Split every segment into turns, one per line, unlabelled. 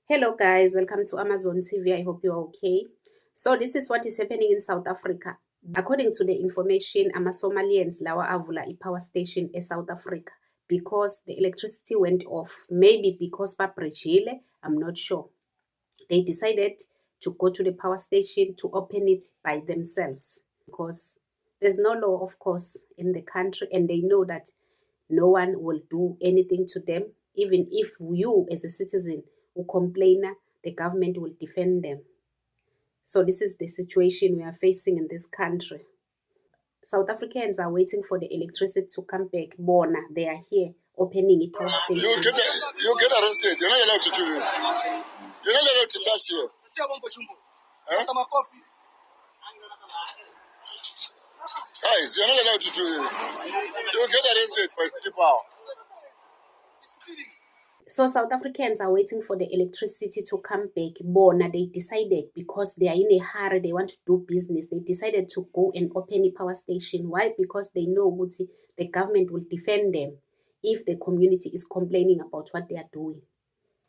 Hello guys, welcome to Amazon TV. I hope you are okay. So this is what is happening in South Africa. According to the information, Somalians lawa avula power station in South Africa because the electricity went off. Maybe because babrijile, I'm not sure. They decided to go to the power station to open it by themselves because there's no law, of course, in the country, and they know that no one will do anything to them. Even if you, as a citizen, who complain, the government will defend them. So this is the situation we are facing in this country. South Africans are waiting for the electricity to come back. Bona, they are here opening a power station.
You get arrested. You're not allowed to do this. You're not allowed to touch here. Huh? Guys, you're not allowed to do this. You'll get arrested by city power.
So South Africans are waiting for the electricity to come back. Bona, they decided because they are in a hurry, they want to do business. They decided to go and open a power station. Why? Because they know the government will defend them if the community is complaining about what they are doing.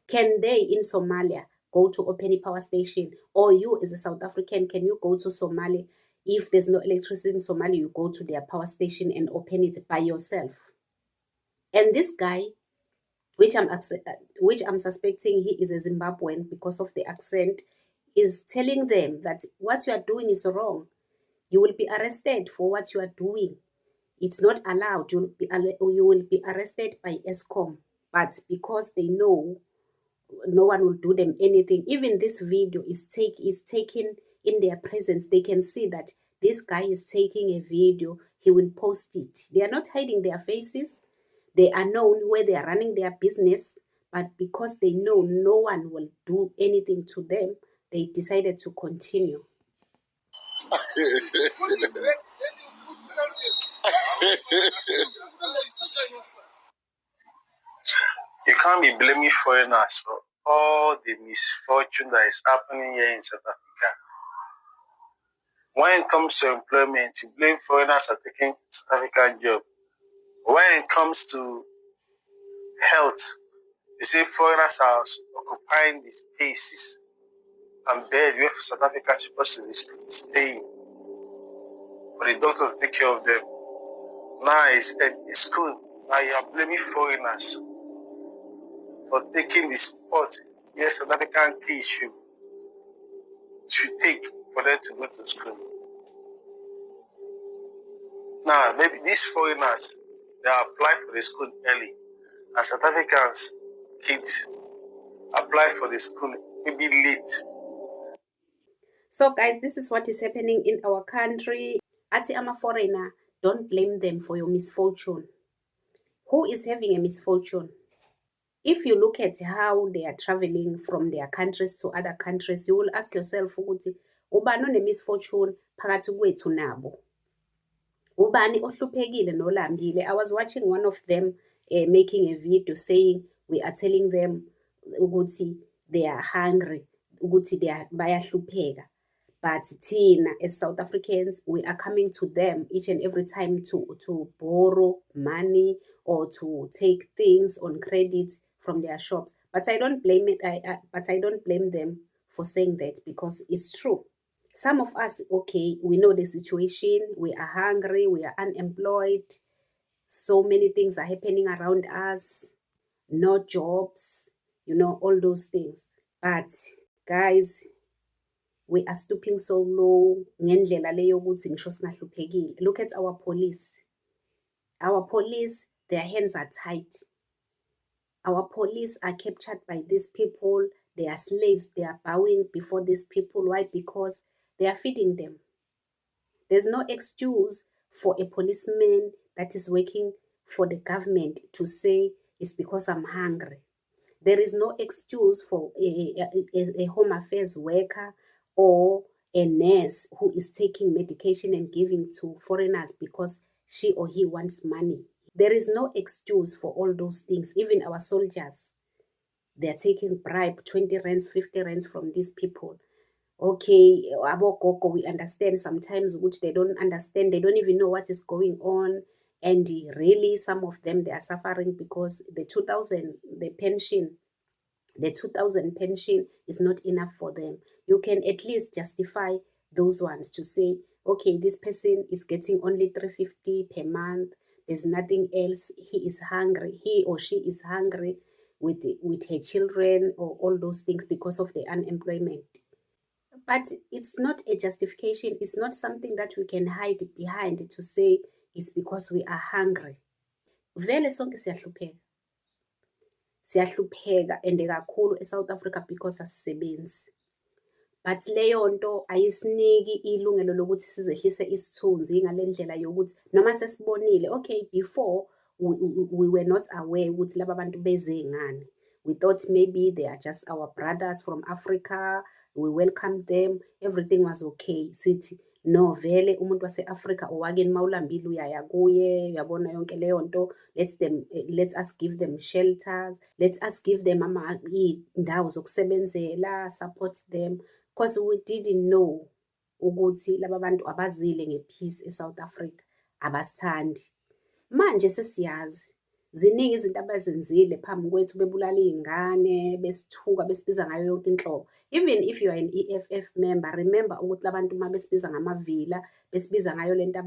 Can they in Somalia go to open a power station? Or you as a South African, can you go to Somalia? If there's no electricity in Somalia, you go to their power station and open it by yourself. And this guy, which I'm suspecting he is a Zimbabwean because of the accent, is telling them that what you are doing is wrong. You will be arrested for what you are doing. It's not allowed. You will be arrested by Eskom. But because they know no one will do them anything, even this video is taken in their presence. They can see that this guy is taking a video. He will post it. They are not hiding their faces. They are known where they are running their business, but because they know no one will do anything to them, they decided to continue.
You can't be blaming foreigners for all the misfortune that is happening here in South Africa. When it comes to employment, you blame foreigners for taking South African job. When it comes to health, you say foreigners are occupying the spaces and bed where South Africa is supposed to be staying for the doctor to take care of them. Now it's school. Now you are blaming foreigners for taking the spot where South African kids should take for them to go to school. Now, maybe these foreigners, they apply for the school early. And South Africans, kids, apply for the school maybe late.
So guys, this is what is happening in our country. Ati I'm a foreigner. Don't blame them for your misfortune. Who is having a misfortune? If you look at how they are traveling from their countries to other countries, you will ask yourself, ubani onemisfortune phakathi kwethu nabo? Ubani ohluphekile nolambile? I was watching one of them making a video saying we are telling them ukuthi they are hungry, ukuthi bayahlupheka. But thina as South Africans, we are coming to them each and every time to borrow money or to take things on credit from their shops. But I don't blame it. But I don't blame them for saying that because it's true. Some of us, okay, we know the situation. We are hungry. We are unemployed. So many things are happening around us. No jobs, all those things. But guys, we are stooping so low ngendlela leyo ukuthi ngisho singahluphekile. Look at our police. Our police, their hands are tied. Our police are captured by these people. They are slaves. They are bowing before these people. Why? Because they are feeding them. There's no excuse for a policeman that is working for the government to say it's because I'm hungry. There is no excuse for a home affairs worker or a nurse who is taking medication and giving to foreigners because she or he wants money. There is no excuse for all those things. Even our soldiers, they're taking bribe, 20 rands, 50 rands from these people. Okay, abogogo, we understand sometimes which they don't understand. They don't even know what is going on. And really, some of them, they are suffering because the 2,000, the pension the 2,000 pension is not enough for them. You can at least justify those ones to say, okay, this person is getting only 350 per month. There's nothing else. He or she is hungry with her children or all those things because of the unemployment. But it's not a justification. It's not something that we can hide behind to say it's because we are hungry. Vele sonke siyahlupheka. Siyahlupheka and kakhulu eSouth Africa because asisebenzi. But leyo nto ayisiniki ilungelo lokuthi sizehlise isithunzi ngale ndlela yokuthi noma sesibonile, okay, before we were not aware ukuthi laba bantu beze ngani. We thought maybe they are just our brothers from Africa. We welcomed them. Everything was okay. Sithi no, vele umuntu wase-Africa owakeni mawulambile uyaya kuye, uyabona yonke leyo nto. Let us give them shelters. Let us give them iy'ndawo zokusebenzela, support them. Because we didn't know ukuthi laba bantu abazile ngepeace eSouth Africa, abasithandi. Manje sesiyazi ziningi izinto abazenzile phambi kwethu, bebulala iy'ngane, besithuka, besibiza ngayo yonke inhlobo. Even if you are an EFF member, remember ukuthi labantu uma besibiza ngamavila, besibiza ngayo lento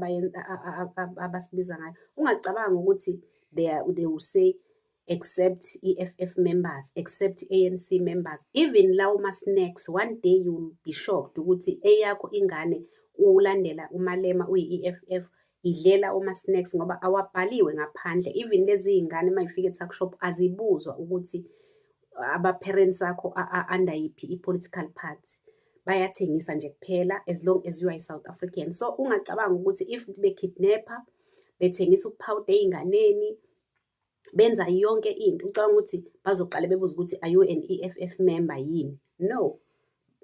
abasibiza ngayo. Ungacabanga ukuthi they will say except EFF members, except ANC members. Even lawo ma-snacks, one day you will be shocked ukuthi eyakho ingane ulandela umalema uyi-EFF idlela oma-snacks ngoba awabhaliwe ngaphandle. Even lezi y'ngane mayifika e-tuckshop azibuzwa ukuthi aba-parents akho under yiphi i-political party. Bayathengisa nje kuphela as long as you are South African. So ungacabanga ukuthi if bekidnapper, bethengisa ukuphawuda ey'nganeni, benza yonke into, ucabanga ukuthi bazoqala bebuza ukuthi are you an EFF member yini? No,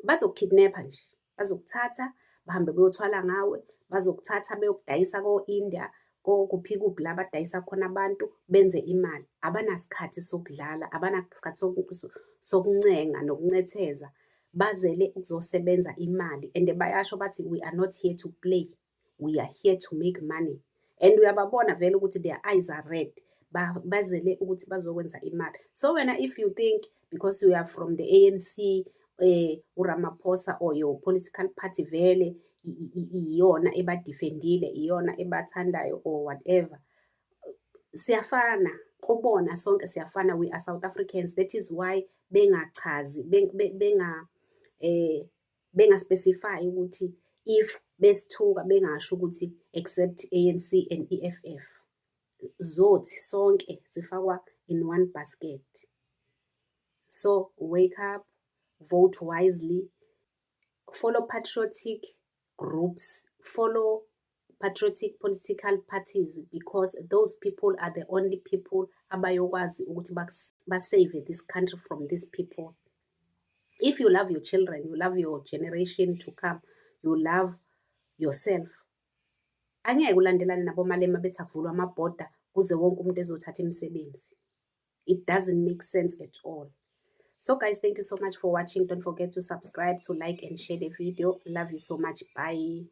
bazokukidnapha nje, bazokuthatha bahambe beyothwala ngawe, bazokuthatha beyokudayisa ko-India, kuphi la abadayisa khona abantu benze imali. Abanasikhathi sokudlala, abanasikhathi sokuncenga nokuncetheza, bazele ukuzosebenza imali. And bayasho bathi we are not here to play, we are here to make money. And uyababona vele ukuthi their eyes are red, bazele ukuthi bazokwenza imali. So wena if you think because you are from the ANC, uRamaphosa or your political party vele iyona ebadefendile, iyona ebathandayo or whatever, siyafana, kubona sonke siyafana, we are South Africans. That is why bengachazi, benga-specify ukuthi if besithuka bengasho ukuthi except ANC and EFF. Zothi sonke zifakwa in one basket. So wake up, vote wisely, follow patriotic groups, follow patriotic political parties, because those people are the only people abayokwazi ukuthi basave this country from these people. If you love your children, you love your generation to come, you love yourself, angeke ulandelane nabomalema bethi akuvulwa amabhoda kuze wonke umuntu ezothatha imisebenzi. It doesn't make sense at all. So guys, thank you so much for watching. Don't forget to subscribe, to like and share the video. Love you so much. Bye.